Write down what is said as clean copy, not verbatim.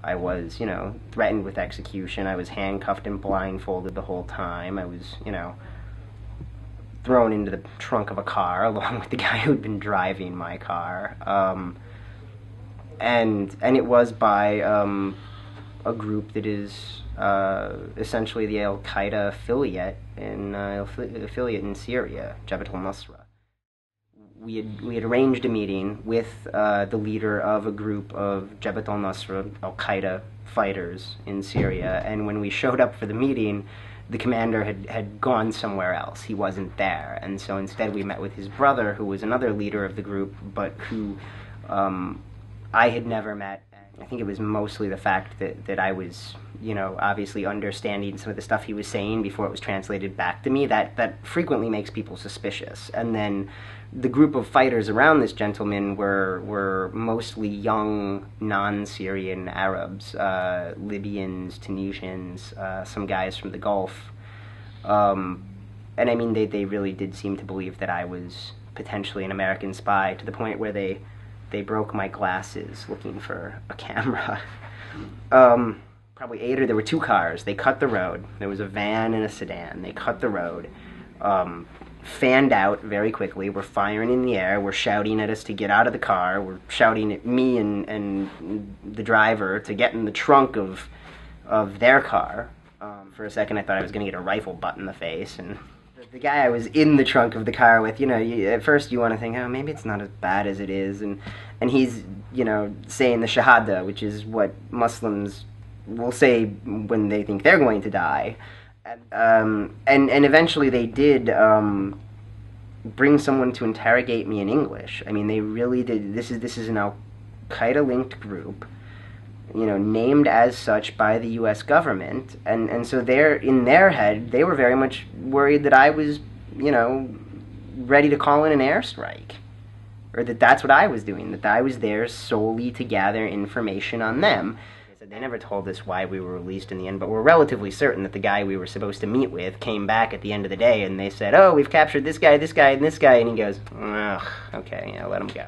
I was, you know, threatened with execution. I was handcuffed and blindfolded the whole time. I was, you know, thrown into the trunk of a car along with the guy who'd been driving my car. And it was by a group that is essentially the Al-Qaeda affiliate in Syria, Jabhat al-Nusra. We had arranged a meeting with the leader of a group of Jabhat al-Nusra, Al-Qaeda fighters in Syria, and when we showed up for the meeting, the commander had gone somewhere else. He wasn't there, and so instead we met with his brother, who was another leader of the group, but who I had never met. I think it was mostly the fact that I was, you know, obviously understanding some of the stuff he was saying before it was translated back to me. That frequently makes people suspicious. And then the group of fighters around this gentleman were mostly young, non-Syrian Arabs, Libyans, Tunisians, some guys from the Gulf. And I mean, they really did seem to believe that I was potentially an American spy, to the point where they broke my glasses looking for a camera. Probably there were 2 cars. They cut the road. There was a van and a sedan. They cut the road, fanned out very quickly. We're firing in the air. We're shouting at us to get out of the car. We're shouting at me and the driver to get in the trunk of their car. For a second I thought I was going to get a rifle butt in the face, and the guy I was in the trunk of the car with, you know, at first you want to think, oh, maybe it's not as bad as it is, and he's, you know, saying the Shahada, which is what Muslims will say when they think they're going to die. And eventually they did bring someone to interrogate me in English. I mean, they really did. This is an Al-Qaeda-linked group, you know, named as such by the U.S. government, and so in their head, they were very much worried that I was, you know, ready to call in an airstrike, or that's what I was doing, that I was there solely to gather information on them. They never told us why we were released in the end, but we're relatively certain that the guy we were supposed to meet with came back at the end of the day, and they said, oh, we've captured this guy, and this guy, and this guy, and he goes, ugh, okay, yeah, let him go.